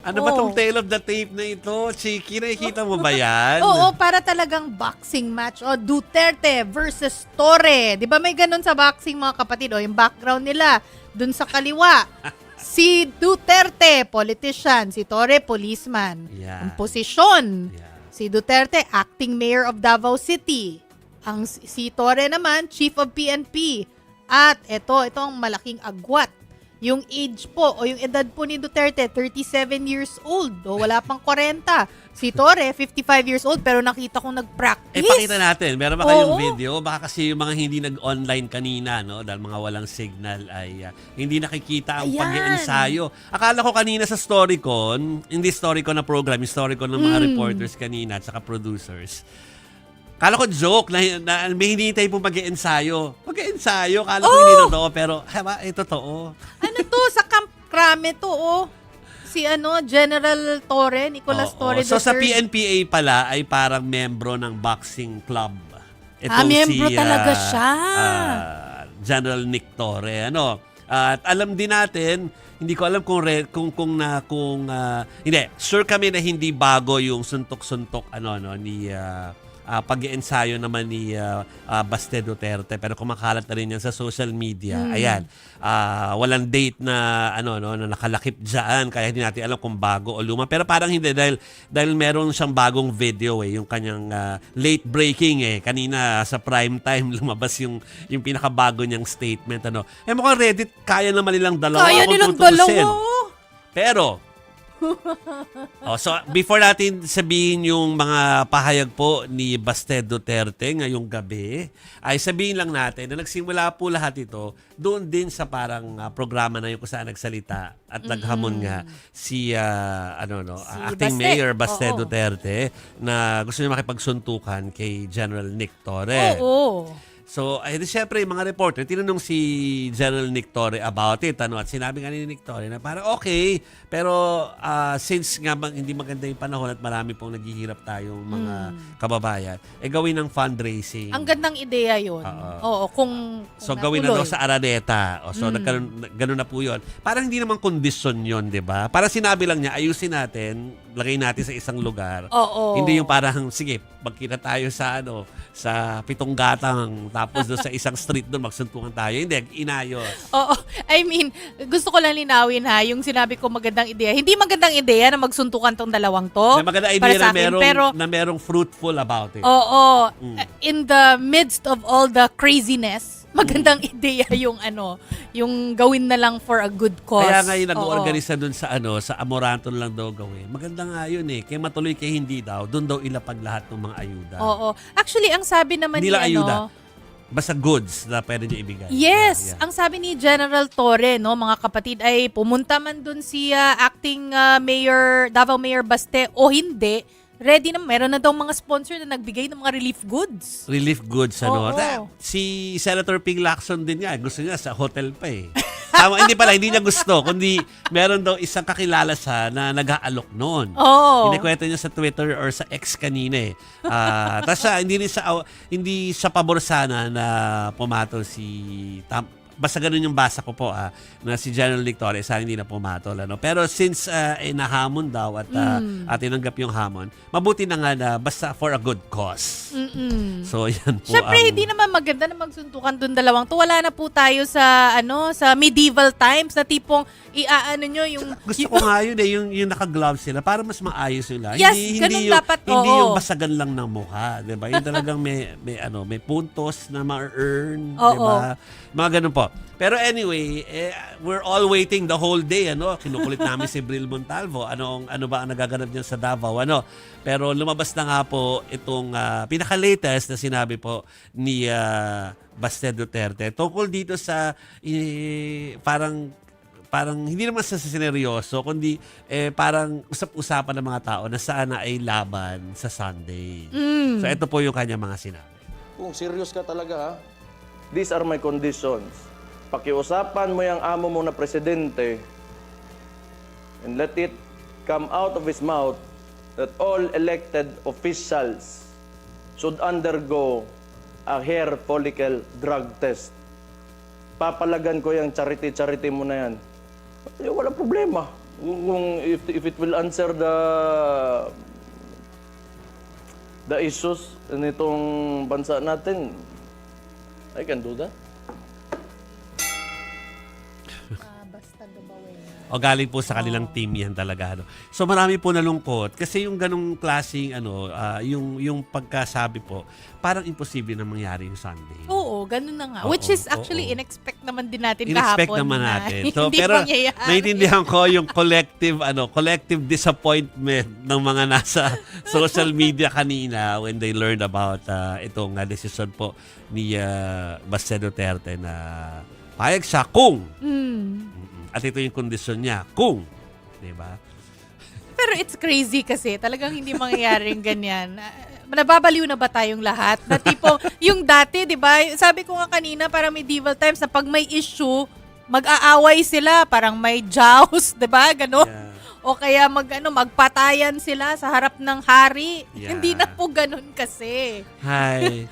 Ano ba tong tale of the tape na ito? Chiki, nakikita mo ba yan? Oo, para talagang boxing match. O, Duterte versus Torre. Di ba may ganun sa boxing mga kapatid? O, yung background nila, dun sa kaliwa. Si Duterte, politician. Si Torre, policeman. Yan. Ang posisyon. Yan. Si Duterte, acting mayor of Davao City. Si Torre naman, chief of PNP. At ito ang malaking agwat. Yung age po o yung edad po ni Duterte, 37 years old. O wala pang 40. Si Torre, 55 years old pero nakita kong nag-practice. Pakita natin. Meron ba kayong Oo. video? Baka kasi yung mga hindi nag-online kanina, no? Dahil mga walang signal ay hindi nakikita ang Ayan. pag-iensayo. Akala ko kanina sa Storycon, hindi Storycon na program, yung Storycon ng mga reporters kanina at saka producers. Kala ko joke na may hinihintay po mag-iensayo. Mag-iensayo, kala ko hindi totoo, pero totoo. Ano to? Sa Camp Crame to, Si General Torre, Nicolas Oo. Torre So sa III. PNPA pala ay parang membro ng boxing club. Miyembro talaga siya. General Nick Torre. At alam din natin, hindi ko alam hindi, sure kami na hindi bago yung suntok-suntok ni pag-iensayo naman ni Baste Duterte, pero kumakalat na rin yan sa social media. Ayan. Walang date na na nakalakip diyan, kaya hindi natin alam kung bago o luma, pero parang hindi dahil meron siyang bagong video yung kanyang late breaking kanina sa prime time lumabas yung pinakabago niyang statement mukhang Reddit kaya naman nilang dalawa Kaya kung nilang tutuusin. dalawa. Pero so before natin sabihin yung mga pahayag po ni Baste Duterte ngayong gabi, ay sabihin lang natin na nagsimula po lahat ito doon din sa parang programa na yung kung saan nagsalita at naghamon nga si acting Baste. mayor Baste Oo. Duterte na gusto niya makipagsuntukan kay General Nick Torre. Oo. So, siyempre, yung mga reporter, tinanong si General Nick Torre about it. At sinabi nga ni Nick Torre na parang okay, pero since nga hindi maganda yung panahon at marami pong naghihirap tayong mga kababayan, gawin ng fundraising. Ang gandang ideya yun. Oo, kung So, gawin na daw natuloy. sa Araneta. So, ganun na po yun. Parang hindi naman kondisyon yun, di ba? Para sinabi lang niya, ayusin natin, lagay natin sa isang lugar. Oo. Hindi yung parang, sige, magkita tayo sa sa Pitong Gatang, tapos doon sa isang street doon magsuntukan tayo. Hindi, inayos. Oo. I mean, gusto ko lang linawin yung sinabi ko magandang ideya. Hindi magandang ideya na magsuntukan tong dalawang to. May maganda para idea sa akin, pero na merong fruitful about it. oo, in the midst of all the craziness, magandang ideya yung gawin na lang for a good cause. Kaya nga yung Oo. nag-organisa doon sa Amoranton lang daw gawin. Maganda nga yun Kaya matuloy kay hindi daw, doon daw ilapag lahat ng mga ayuda. Oo. Actually, ang sabi naman Hindi ni lang ayuda. Basta goods na pwede niya ibigay. Yes, Yeah. ang sabi ni General Torre, mga kapatid, ay pumunta man dun si acting mayor, Davao Mayor Baste o hindi, ready na, meron na daw mga sponsor na nagbigay ng mga relief goods. Relief goods, Oo. Si Senator Ping Lacson din niya. Gusto niya sa hotel pa Tama, hindi niya gusto. Kundi meron daw isang kakilala sa na nag-aalok noon. Oo. Kinikwento niya sa Twitter or sa X kanina Tapos hindi sa pabor sana na pumatol basta ganun yung basa ko po na si General Nick Torre sana hindi na pumatol pero since nahamon daw at tinanggap yung hamon, mabuti na nga na basta for a good cause. So yan po. Siyempre, hindi naman maganda na magsuntukan dun dalawang to. Wala na po tayo sa sa medieval times na tipong nyo yung... Gusto ko nga yun yung naka-gloves sila para mas maayos sila. Yes, hindi ganun yung, dapat, hindi oo. yung basagan lang ng mukha, 'di ba? Yung talagang may puntos na ma-earn, Oo. 'di ba? Mga ganun po. Pero anyway, we're all waiting the whole day, Kinukulit namin si Bril Montalvo. Ano ba ang nagaganap niya sa Davao, Pero lumabas na nga po itong pinaka-latest na sinabi po ni Baste Duterte tungkol dito sa parang hindi naman sa sineryoso, kundi parang usap-usapan ng mga tao na sana ay laban sa Sunday. So ito po yung kanya mga sinabi. Kung serious ka talaga, these are my conditions. Pakiusapan mo yung amo mo na presidente and let it come out of his mouth that all elected officials should undergo a hair follicle drug test. Papalagan ko yung charity mo na yan. Walang problema. Kung if it will answer the issues nitong bansa natin, I can do that. Basta gabawin. O galing po sa kanilang team yan talaga. Ano. So marami po nalungkot kasi yung ganong klaseng yung pagkasabi po, parang imposible na mangyari yung Sunday. Oo, ganun na nga. Oo, Which is actually oo. in-expect naman din natin In-expect kahapon. naman na natin. So, hindi pero mangyayari. naiintindihan ko yung collective disappointment ng mga nasa social media kanina when they learned about itong decision po ni Baste Duterte na payag siya kung at ito yung kondisyon niya kung, di ba? Pero it's crazy kasi talagang hindi mangyayaring ganyan. Nababaliw na ba tayong lahat? Na tipo, yung dati, di ba? Sabi ko nga kanina, parang medieval times na pag may issue, mag-aaway sila, parang may joust, di ba? Ganon. Yeah. O kaya magpatayan sila sa harap ng hari. Yeah. Hindi na po ganon kasi. Hi.